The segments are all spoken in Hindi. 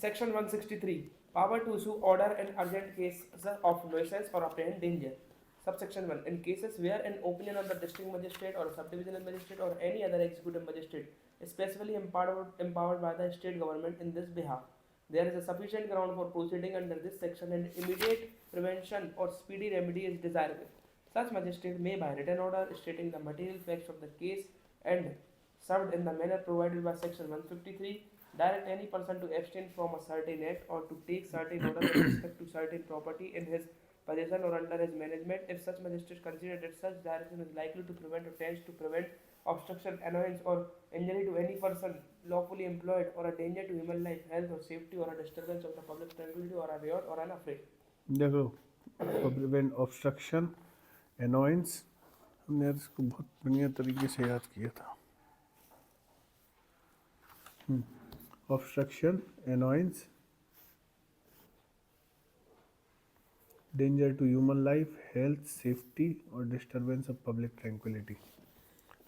Section 163. Power to issue order in urgent cases of nuisance or apparent danger. Subsection 1. In cases where an opinion of the district magistrate or subdivisional magistrate or any other executive magistrate is specially empowered by the state government in this behalf, there is a sufficient ground for proceeding under this section and immediate prevention or speedy remedy is desirable. Such magistrate may, by written order stating the material facts of the case and served in the manner provided by section 153, direct any person to abstain from a certain act or to take certain order with respect to certain property in his possession or under his management if such magistrate considers that such direction is likely to prevent or tends to prevent obstruction, annoyance, or injury to any person lawfully employed or a danger to human life, health, or safety, or a disturbance of the public tranquility, or a riot, or an affray. देखो, प्रिवेंट ऑब्स्ट्रक्शन, एनोयंस, हमने इसको बहुत बढ़िया तरीके से याद किया था. Obstruction, annoyance, danger to human life, health, safety or disturbance of public tranquillity,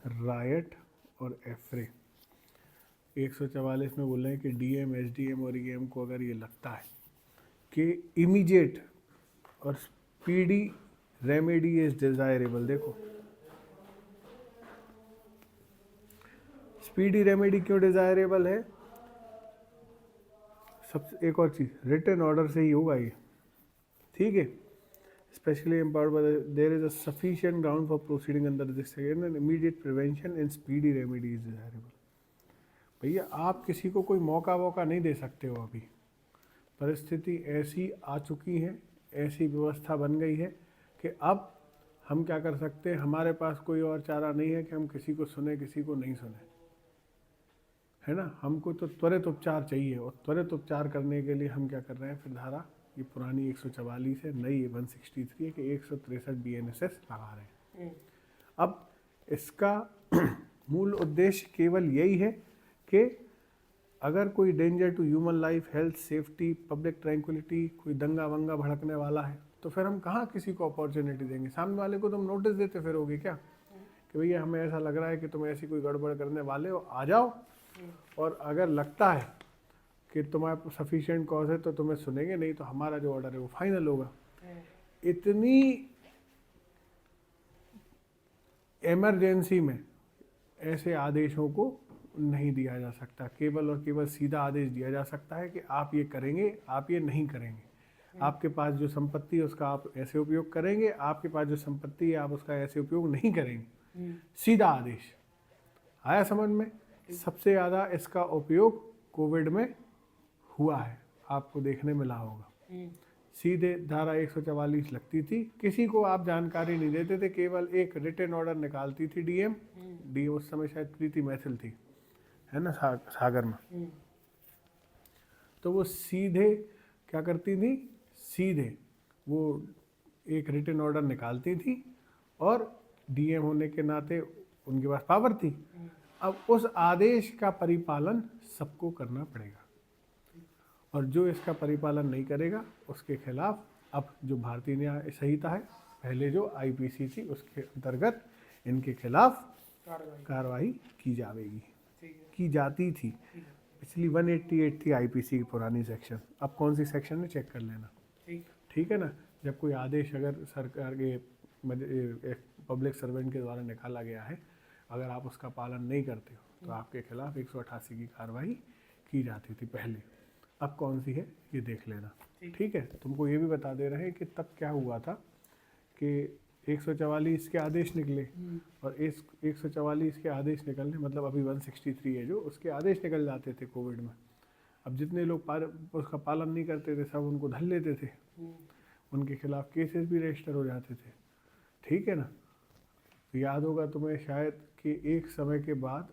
riot or affray. 144 में बोल रहे हैं कि डीएम, एसडीएम और ईएम को अगर ये लगता है कि इमीडिएट और स्पीडी रेमेडी इज डिजायरेबल. देखो, स्पीडी रेमेडी क्यों डिजायरेबल है? सबसे एक और चीज, रिटन ऑर्डर से ही होगा ये, ठीक है. Specially empowered there is a sufficient ground for proceeding under this section and immediate prevention and speedy remedy is desirable. भैया, आप किसी को कोई मौका नहीं दे सकते हो. अभी परिस्थिति ऐसी आ चुकी है, ऐसी व्यवस्था बन गई है कि अब हम क्या कर सकते हैं? हमारे पास कोई और चारा नहीं है कि हम किसी को सुने, किसी को नहीं सुने, है ना. हमको तो त्वरित उपचार चाहिए और त्वरित उपचार करने के लिए हम क्या कर रहे हैं? फिर धारा ये पुरानी 144 है, नई 163 है कि 163 BNSS लगा रहे हैं. अब इसका मूल उद्देश्य केवल यही है कि अगर कोई danger to human life, health, safety, public tranquility, कोई दंगा वंगा भड़कने वाला है तो फिर हम कहाँ किसी को अपॉर्चुनिटी देंगे? सामने वाले को तुम नोटिस देते फिरोगे क्या कि भैया हमें ऐसा लग रहा है कि तुम ऐसी कोई गड़बड़ करने वाले हो, आ जाओ. और अगर लगता है कि तुम्हारे सफिशिएंट कॉज है तो तुम्हें सुनेंगे, नहीं तो हमारा जो ऑर्डर है वो फाइनल होगा. इतनी इमरजेंसी में ऐसे आदेशों को नहीं दिया जा सकता. केवल और केवल सीधा आदेश दिया जा सकता है कि आप ये करेंगे, आप ये नहीं करेंगे. आपके पास जो संपत्ति है उसका आप ऐसे उपयोग करेंगे, आपके पास जो संपत्ति है आप उसका ऐसे उपयोग नहीं करेंगे. सीधा आदेश. आया समझ में? सबसे ज़्यादा इसका उपयोग कोविड में हुआ है, आपको देखने मिला होगा. सीधे धारा 144 लगती थी, किसी को आप जानकारी नहीं देते थे, केवल एक रिटन ऑर्डर निकालती थी डीएम. उस समय शायद प्रीति मैथिल थी, है ना, सागर में. तो वो सीधे क्या करती थी? सीधे वो एक रिटन ऑर्डर निकालती थी और डीएम होने के नाते उनके पास पावर थी. अब उस आदेश का परिपालन सबको करना पड़ेगा और जो इसका परिपालन नहीं करेगा उसके खिलाफ अब जो भारतीय न्याय संहिता है, पहले जो आईपीसी थी, उसके अंतर्गत इनके खिलाफ कार्रवाई की जाएगी, की जाती थी. पिछली 188 थी आईपीसी की पुरानी सेक्शन. अब कौन सी सेक्शन है चेक कर लेना, ठीक है ना. जब कोई आदेश अगर सरकार के पब्लिक सर्वेंट के द्वारा निकाला गया है, अगर आप उसका पालन नहीं करते हो तो आपके खिलाफ 188 की कार्रवाई की जाती थी पहले. अब कौन सी है ये देख लेना, ठीक है. तुमको ये भी बता दे रहे हैं कि तब क्या हुआ था कि 144 के आदेश निकले और इस 144 के आदेश निकलने मतलब अभी 163 है जो, उसके आदेश निकल जाते थे कोविड में. अब जितने लोग उसका पालन नहीं करते थे सब उनको धर लेते थे, उनके खिलाफ केसेस भी रजिस्टर हो जाते थे, ठीक है ना. याद होगा तुम्हें शायद कि एक समय के बाद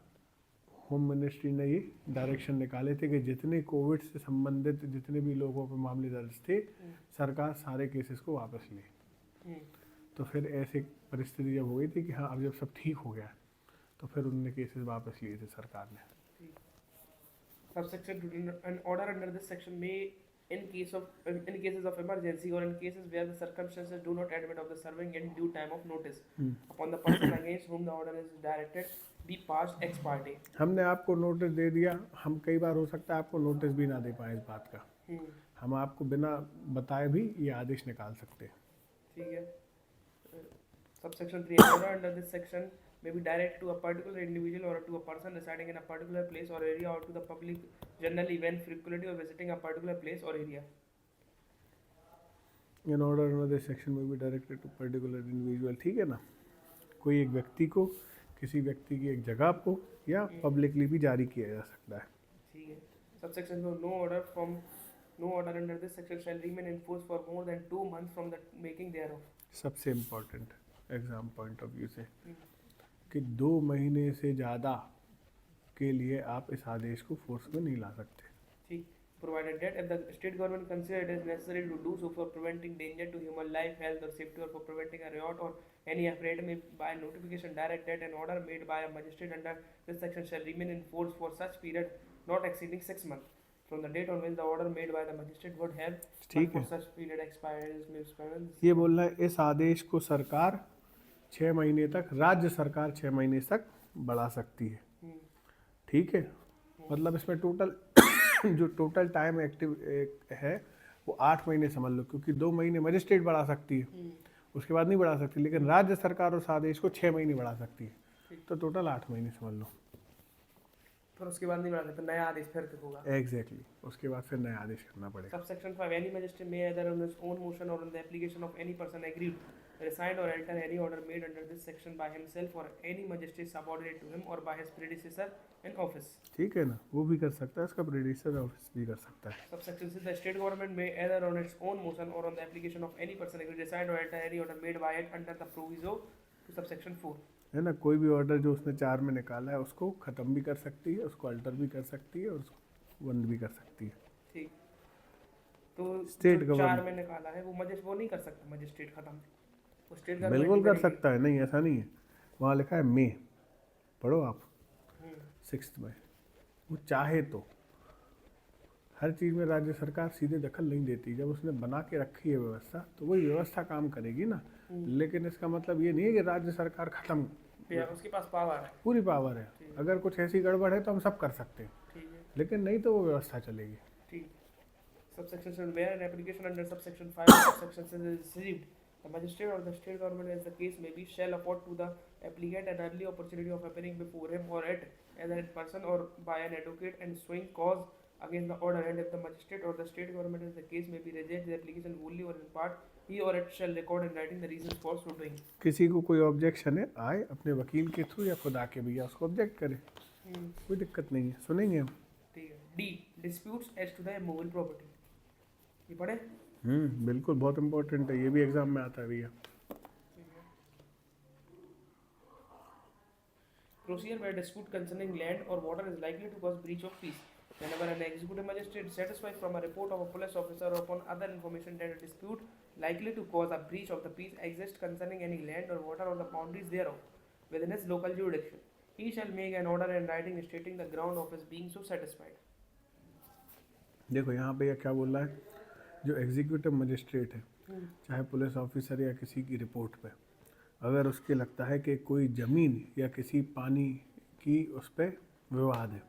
होम मिनिस्ट्री ने ये डायरेक्शन निकाले थे कि जितने कोविड से संबंधित जितने भी लोगों पर मामले दर्ज थे, सरकार सारे केसेस को वापस ले. तो फिर ऐसी परिस्थिति जब हो गई थी कि हाँ अब जब सब ठीक हो गया तो फिर उन्होंने केसेस वापस लिए थे सरकार ने. Subsection 2. An order under this section may, in cases of emergency or in cases where the circumstances do not admit of the serving in due time of notice upon the person against whom the order is directed, be passed ex parte. हमने आपको नोटिस दे दिया, हम कई बार हो सकता है आपको नोटिस भी ना दे पाए इस बात का, हम आपको बिना बताए भी ये आदेश निकाल सकते हैं। ठीक है। Subsection 3. An order under this section may be directed to a particular individual or to a person residing in a particular place or area or to the public generally when frequently or visiting a particular place or area. In order under this section में भी डायरेक्टेड टू पर्टिकुलर इंडिविजुअल, ठीक है ना, कोई एक व्यक्ति को, किसी व्यक्ति की एक जगह को या पब्लिकली भी जारी किया जा सकता है। ठीक है। Subsection 4. No order under this section shall remain in force for more than 2 months from the making thereof. सबसे important exam point of view से कि 2 महीने से ज़्यादा के लिए आप इस आदेश को फोर्स में नहीं ला सकते। ठीक। Provided that if the state government consider it is necessary to do so for preventing danger to human life, health or safety or for preventing a riot or any affray may by notification direct that an order made by a magistrate under this section shall remain in force for such period not exceeding 6 months from the date on which the order made by the magistrate would have ठीक for है, such period expires may expire. ये बोल रहा है इस आदेश को सरकार 6 महीने तक, राज्य सरकार 6 महीने तक बढ़ा सकती है। ठीक है, मतलब इसमें टोटल जो टोटल टाइम एक्टिव है वो 8 महीने समझ लो, क्योंकि 2 महीने मजिस्ट्रेट बढ़ा सकती है, उसके बाद नहीं बढ़ा सकती, लेकिन राज्य सरकार उस आदेश को 6 महीने बढ़ा सकती है, तो टोटल 8 महीने समझ लो। फिर उसके बाद नहीं बढ़ा सकते, नया आदेश फिर होगा। एग्जैक्टली, उसके बाद फिर नया आदेश करना पड़ेगा। Subsection 5. Any magistrate may either on his own motion or on the application of any person aggrieved rescind or alter any order made under this section by himself or any magistrate subordinate to him or by his predecessor in office. ठीक है ना, वो भी कर सकता है, उसका प्रेडिसेसर ऑफिस भी कर सकता है। Subsection 6. The state government may either on its own motion or on the application of any person aggrieved rescind or alter any order made by it under the proviso to subsection 4. है ना, कोई भी ऑर्डर जो उसने 4 में निकाला है उसको ख़त्म भी कर सकती है, उसको अल्टर भी कर सकती है और उसको बंद भी कर सकती है। ठीक। तो स्टेट जो 4 गवर्नमेंट में निकाला है वो नहीं कर सकता मजिस्ट्रेट खत्म, वो स्टेट बिल्कुल कर सकता है, नहीं ऐसा नहीं है, वहाँ लिखा है मे, पढ़ो आप 6 में, वो चाहे तो हर चीज़ में राज्य सरकार सीधे दखल नहीं देती, जब उसने बना के रखी है व्यवस्था तो वही व्यवस्था काम करेगी ना, लेकिन इसका मतलब ये नहीं है कि राज्य सरकार खत्म, उसके पास पावर है, पूरी पावर है, अगर कुछ ऐसी गड़बड़ है तो हम सब कर सकते हैं, ठीक है, लेकिन नहीं तो वो व्यवस्था चलेगी। ठीक। Subsection 7. Where an application under subsection 5 or subsection 6 is received, the magistrate or the state government, as the case may be, shall afford to the applicant an early opportunity of appearing before him or it, either in person or by an advocate, and showing cause against the order. And if the magistrate or the state government, as the case may be, reject the application wholly or in part, he or it shall record in writing the reasons for so doing. किसी को कोई ऑब्जेक्शन है, आए अपने वकील के थ्रू या खुद आके भैया उसको ऑब्जेक्ट करे, कोई दिक्कत नहीं है, सुनेंगे हम। ठीक है। D. Disputes as to the movable property. ये पढ़े? बिल्कुल, बहुत इंपॉर्टेंट है, ये भी एग्जाम में आता है भैया। Procedure where dispute concerning land or water is likely to cause breach of peace. Whenever an executive magistrate satisfies from a report of a police officer or upon other information that a dispute likely to cause a breach of the peace exists concerning any land or water or the boundaries thereof within his local jurisdiction, he shall make an order in writing stating the ground of his being so satisfied. देखो यहाँ पे क्या बोल रहा है, जो एग्जीक्यूटिव मजिस्ट्रेट है, चाहे पुलिस ऑफिसर या किसी की रिपोर्ट पे अगर उसके लगता है कि कोई ज़मीन या किसी पानी की उस पर विवाद है,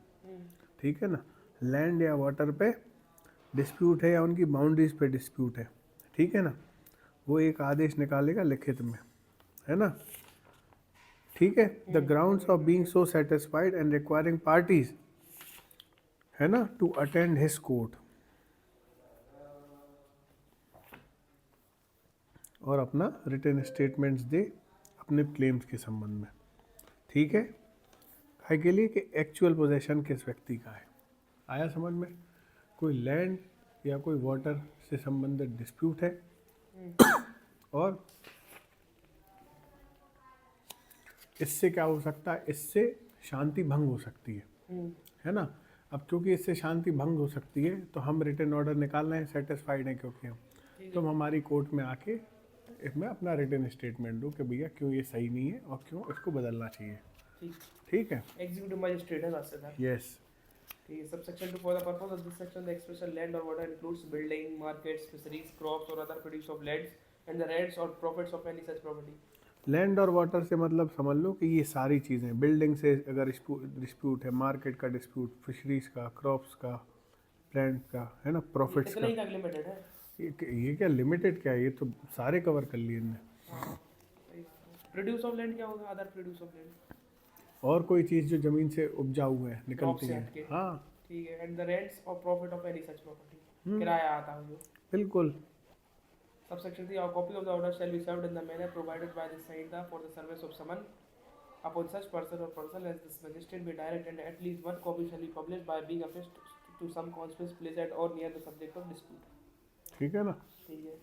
ठीक है ना, लैंड या वाटर पे डिस्प्यूट है या उनकी बाउंड्रीज पे डिस्प्यूट है, ठीक है ना, वो एक आदेश निकालेगा लिखित में, है ना, ठीक है, the grounds of being so satisfied and requiring parties, है ना, टू अटेंड हिज कोर्ट, और अपना रिटन स्टेटमेंट्स दे अपने क्लेम्स के संबंध में, ठीक है, है के लिए कि एक्चुअल पोजेशन किस व्यक्ति का है। आया समझ में? कोई लैंड या कोई वाटर से संबंधित डिस्प्यूट है और इससे क्या हो सकता है, इससे शांति भंग हो सकती है ना। अब क्योंकि इससे शांति भंग हो सकती है तो हम रिटन ऑर्डर निकालना है, सेटिस्फाइड है क्योंकि हम, तुम हमारी कोर्ट में आके इसमें अपना रिटन स्टेटमेंट दो कि भैया क्यों ये सही नहीं है और क्यों इसको बदलना चाहिए, ठीक है। एग्जीक्यूटिव मजिस्ट्रेट है रास्तेदार। यस। ठीक है। Subsection 2. For the purpose of this section the expression land और water includes building, markets, fisheries, crops or other produce of lands and the rents or profits of any such property. Land और वाटर से मतलब समझ लो कि ये सारी चीज़ें, बिल्डिंग से अगर डिस्प्यूट है, मार्केट का डिस्प्यूट, फिशरीज का, क्रॉप्स का, प्लांट का, है ना, प्रॉफिट्स इतना का। ही तक लिमिटेड है। ये क्या लिमिटेड क्या है, ये तो सारे कवर कर लिए इनने। हाँ, प्रोड्यूस ऑफ लैंड क्या होगा? अदर प्रोड्यूस ऑफ लैंड, और कोई चीज़ जो ज़मीन से उपजाऊ है, निकलती से है। हटके। हाँ ठीक है। And the rents or profits of any such property, hmm, किराया आता है जो। बिल्कुल। Subsection 3, a copy of the order shall be served in the manner provided by the signed for the service of summon upon such person or person as this magistrate be direct, and at least one copy shall be published by being affixed to some conspicuous place at or near the subject of dispute. ठीक है ना। ठीक है।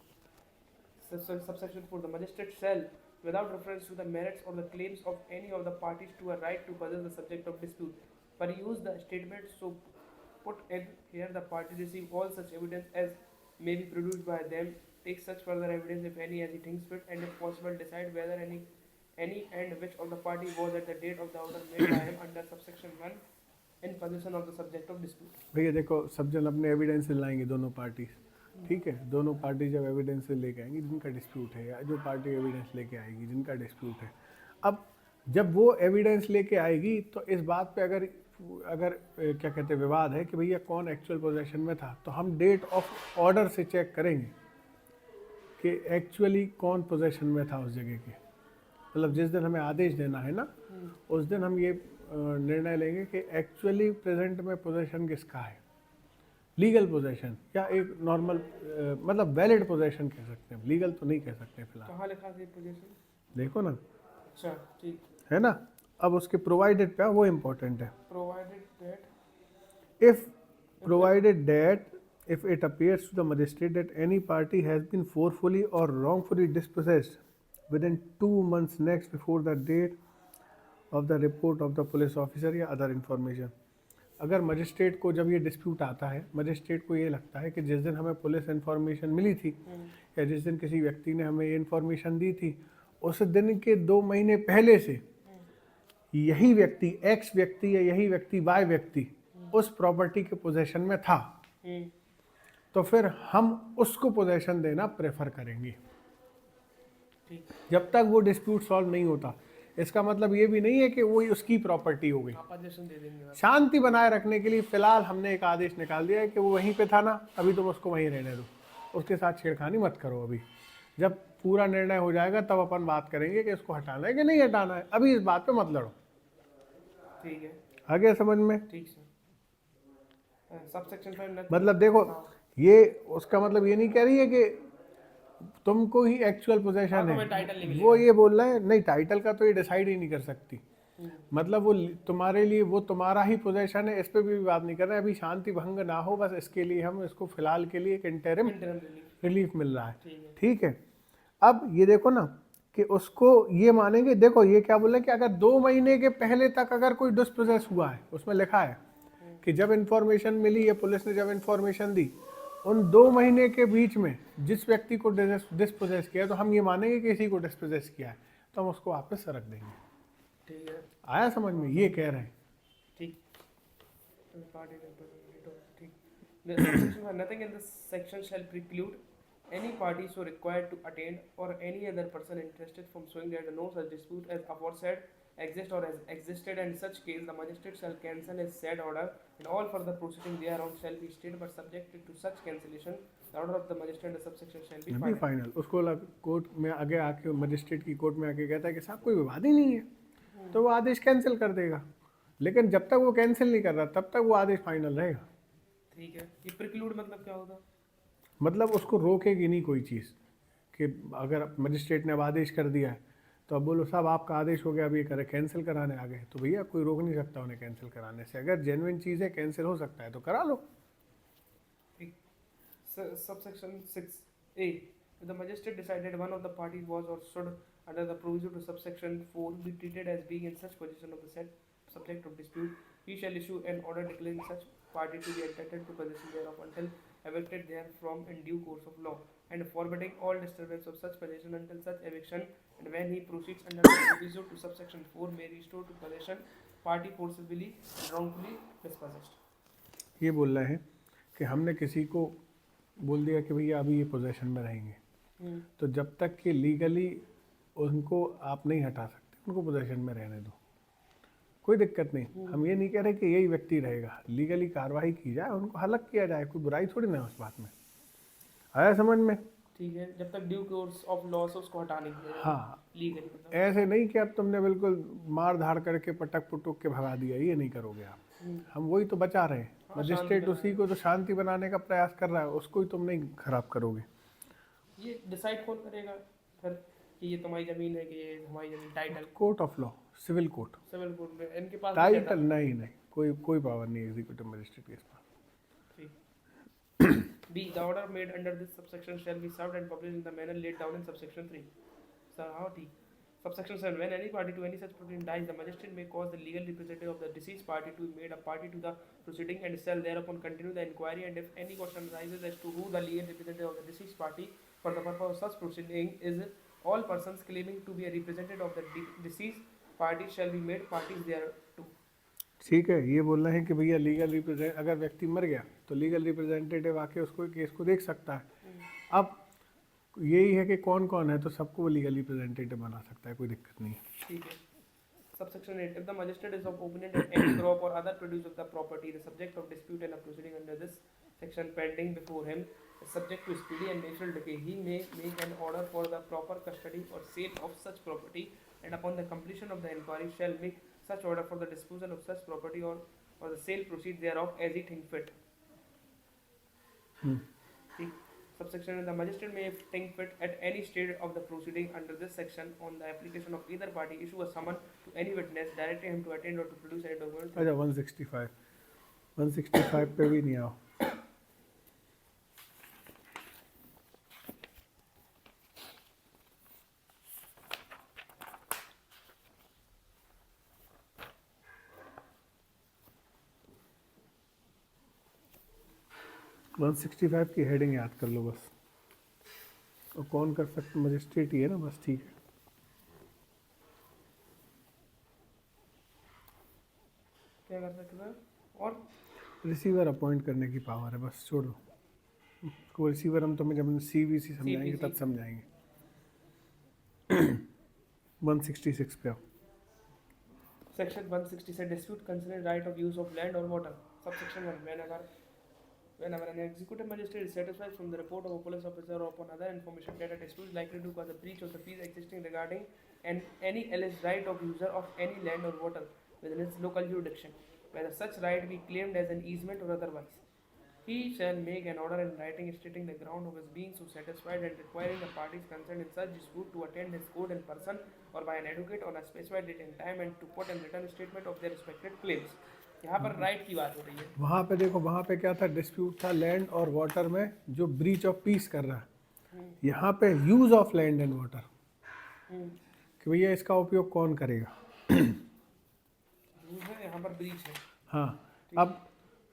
Subsection 4, the magistrate shall, without reference to the merits or the claims of any of the parties to a right to possess the subject of dispute, peruse the statement so put in here the party receive all such evidence as may be produced by them, take such further evidence if any as he thinks fit, and if possible decide whether any and which of the party was at the date of the order made by him under subsection 1 in possession of the subject of dispute. भैया देखो, सब जन अपने एविडेंस लाएंगे, दोनों पार्टी, ठीक है, दोनों पार्टी जब एविडेंस लेके आएंगी जिनका डिस्प्यूट है, या जो पार्टी एविडेंस लेके आएगी जिनका डिस्प्यूट है, अब जब वो एविडेंस लेके आएगी तो इस बात पे अगर अगर क्या कहते हैं विवाद है कि भैया कौन एक्चुअल पोजेशन में था, तो हम डेट ऑफ ऑर्डर से चेक करेंगे कि एक्चुअली कौन पोजेशन में था उस जगह के। मतलब जिस दिन हमें आदेश देना है ना, उस दिन हम ये निर्णय लेंगे कि एक्चुअली प्रेजेंट में पोजेशन किसका है, लीगल पोजेशन या एक नॉर्मल मतलब वैलिड पोजेशन कह सकते हैं, लीगल तो नहीं कह सकते फिलहाल। कहाँ लिखा है पोजीशन? देखो ना, अच्छा ठीक है ना। अब उसके प्रोवाइडेड पे वो इम्पोर्टेंट है। Provided that if it appears to the magistrate that any party has been forcefully or wrongfully dispossessed within 2 months next before the date of the report of the police officer या other information, अगर मजिस्ट्रेट को जब ये डिस्प्यूट आता है, मजिस्ट्रेट को ये लगता है कि जिस दिन हमें पुलिस इन्फॉर्मेशन मिली थी या जिस दिन किसी व्यक्ति ने हमें ये इन्फॉर्मेशन दी थी, उस दिन के 2 महीने पहले से यही व्यक्ति एक्स व्यक्ति या यही व्यक्ति वाई व्यक्ति उस प्रॉपर्टी के पोजेशन में था, तो फिर हम उसको पोजेशन देना प्रेफर करेंगे जब तक वो डिस्प्यूट सॉल्व नहीं होता। इसका मतलब ये भी नहीं है कि वो उसकी प्रॉपर्टी हो गई। दे देंगे। शांति बनाए रखने के लिए फिलहाल हमने एक आदेश निकाल दिया है कि वो वहीं पे था ना, अभी तुम उसको वहीं रहने दो, उसके साथ छेड़खानी मत करो। अभी जब पूरा निर्णय हो जाएगा तब अपन बात करेंगे कि इसको हटाना है कि नहीं हटाना है, अभी इस बात पे मत लड़ो। ठीक है, आ गया समझ में? ठीक सर। सबसेक्शन 5 मतलब देखो, ये उसका मतलब ये नहीं कह रही है कि तुमको ही एक्चुअल पोजेशन है, वो ये बोल रहा है नहीं, टाइटल का तो ये डिसाइड ही नहीं कर सकती। मतलब वो तुम्हारे लिए वो तुम्हारा ही पोजेशन है, इस पे भी बात नहीं कर रहे हैं। अभी शांति भंग ना हो, बस इसके लिए हम इसको फिलहाल के लिए एक इंटरिम रिलीफ मिल रहा है। ठीक है, अब ये देखो ना कि उसको ये मानेंगे। देखो ये क्या बोल रहे हैं कि अगर 2 महीने के पहले तक अगर कोई डिस्पोजेस हुआ है, उसमें लिखा है कि जब इंफॉर्मेशन मिली या पुलिस ने जब इंफॉर्मेशन दी, उन 2 महीने के बीच में जिस व्यक्ति को डिस्पोजेस किया, तो हम ये मानेंगे कि इसी को डिस्पोजेस किया है, तो हम उसको वापस रख देंगे। ठीक है, आया समझ में? ये कह रहे हैं। ठीक। Nothing in this section shall preclude any party so required to attend or any other person interested from showing that no such dispute as aforesaid exist or has existed, and in such case the magistrate shall cancel his said order, and all further proceeding thereon shall be stayed, but subjected to such cancellation the order of the magistrate and the subsection shall be final. Final उसको कोर्ट में आगे आके मजिस्ट्रेट की कोर्ट में आके कहता है कि साहब कोई विवाद ही नहीं है, तो वो आदेश कैंसिल कर देगा। लेकिन जब तक वो कैंसिल नहीं कर रहा तब तक वो आदेश फाइनल रहेगा। ठीक है, ये प्रिक्लूड मतलब क्या होगा? मतलब उसको रोकेगी नहीं कोई चीज़, कि अगर मजिस्ट्रेट ने अब आदेश कर दिया है तो अब बोलो साहब आपका आदेश हो गया, अब ये करे कैंसिल कराने आ गए, तो भैया कोई रोक नहीं सकता उन्हें कैंसिल कराने से। अगर जेन्युइन चीज़ है, कैंसिल हो सकता है तो करा लो। Subsection 6A, if the magistrate decided one of the parties was or should under the proviso to subsection 4 be treated as being in such position of the said subject of dispute, he shall issue an order declaring such party to be entitled to possession thereof until evicted therefrom in due course of law, and forbidding all disturbance of such possession until such eviction, and when he proceeds under the proviso to subsection 4 may restore to possession party forcibly and wrongfully dispossessed. ये बोल रहे हैं कि हमने किसी को बोल दिया कि भैया अभी ये पोजेशन में रहेंगे, तो जब तक कि लीगली उनको आप नहीं हटा सकते, उनको पोजीशन में रहने दो, कोई दिक्कत नहीं। हम ये नहीं कह रहे कि यही व्यक्ति रहेगा, लीगली कार्रवाई की जाए, उनको हलक किया जाए, कोई बुराई थोड़ी ना है उस बात में। आया समझ में? ठीक है, जब तक ड्यू कोर्स ऑफ लॉ से उसको हटा नहीं दिया हाँ, लीगली, मतलब। ऐसे नहीं कि अब तुमने बिल्कुल मार धाड़ करके पटक पुटुक के भगा दिया, ये नहीं करोगे आप। हम वही तो बचा रहे हैं, हाँ, मजिस्ट्रेट शांति उसी को तो शांति बनाने का प्रयास कर रहा है, उसको ही तुम नहीं खराब करोगे। ये डिसाइड कौन करेगा फिर कि ये तुम्हारी जमीन है कि ये हमारी जमीन? Title, court of law, civil court. Civil court में इनके पास टाइटल नहीं, कोई पावर नहीं एग्जीक्यूटिव मजिस्ट्रेट के पास। B. The order made under this subsection shall be served and published in the manner laid down in subsection 3. Sir, how D? Subsection 7. When any party to any such proceeding dies, the magistrate may cause the legal representative of the deceased party to be made a party to the proceeding and shall thereupon continue the inquiry, and if any question arises as to who the legal representative of the deceased party for the purpose of such proceeding is, all persons claiming to be a representative of the deceased party shall be made parties thereto. ठीक है, ये बोल रहे हैं कि भैया लीगल रिप्रेजेंट, अगर व्यक्ति मर गया तो लीगल रिप्रेजेंटेटिव आके उसको केस को देख सकता है। अब यही है कि कौन कौन है, तो सबको वो लीगल रिप्रेजेंटेटिव बना सकता है, कोई दिक्कत नहीं है। ठीक है। Subsection 8. If the magistrate is of opinion that any crop or other produce of the property, the subject of dispute and a proceeding under this section pending before him, is subject to speedy and natural decay, he may make an order for the proper custody or sale of such property, and upon the completion of the inquiry shall make such order for the disposal of such property or the sale proceeds thereof as he think fit. ठीक। Subsection the magistrate may think fit at any stage of the proceeding under this section on the application of either party issue a summon to any witness directing him to attend or to produce any document. अच्छा, 165 पे भी नहीं आओ। वन 165 की हेडिंग याद कर लो बस, और कौन कर सकता, मजिस्ट्रेट ही है ना, बस ठीक है। क्या कर सकते हैं? और रिसीवर अपॉइंट करने की पावर है, बस छोड़ दो को। रिसीवर हम तुम्हें जब सीवीसी समझाएंगे तब समझाएंगे। 166 पे आओ। Section 160 dispute concerning right of use of land or water. Subsection 1. Whenever an executive magistrate is satisfied from the report of a police officer or upon other information that a dispute is likely to cause a breach of the peace existing regarding any alleged right of user of any land or water within its local jurisdiction, whether such right be claimed as an easement or otherwise, he shall make an order in writing stating the ground of his being so satisfied and requiring the parties concerned in such dispute to attend his court in person or by an advocate on a specified date and time and to put in written statement of their respective claims. यहाँ पर राइट की बात हो रही है। वहाँ पे देखो, वहाँ पे क्या था, डिस्प्यूट था लैंड और वाटर में जो ब्रीच ऑफ पीस कर रहा है। यहाँ पे use of land and water, कि भैया इसका उपयोग कौन करेगा। यहाँ पर ब्रीच है। हाँ, अब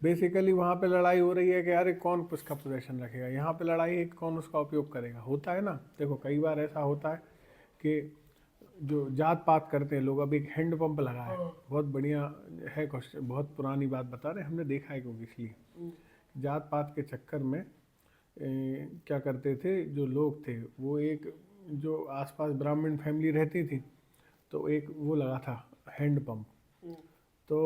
बेसिकली वहाँ पे लड़ाई हो रही है कि अरे कौन उसका पोजेशन रखेगा। यहाँ पे लड़ाई है कि कौन उसका उपयोग करेगा। होता है ना, देखो कई बार ऐसा होता है कि जो जात पात करते हैं लोग। अब एक हैंड पंप लगा है, बहुत बढ़िया है क्वेश्चन, बहुत पुरानी बात बता रहे हैं, हमने देखा है क्योंकि इसलिए जात पात के चक्कर में क्या करते थे जो लोग थे, वो एक जो आसपास ब्राह्मण फैमिली रहती थी तो एक वो लगा था हैंड पंप। तो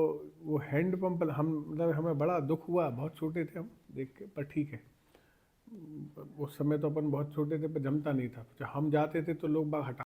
वो हैंड पंप हम मतलब हमें बड़ा दुख हुआ, बहुत छोटे थे हम देख के, पर ठीक है उस समय तो अपन बहुत छोटे थे पर जमता नहीं था। जब हम जाते थे तो लोग बाग हटा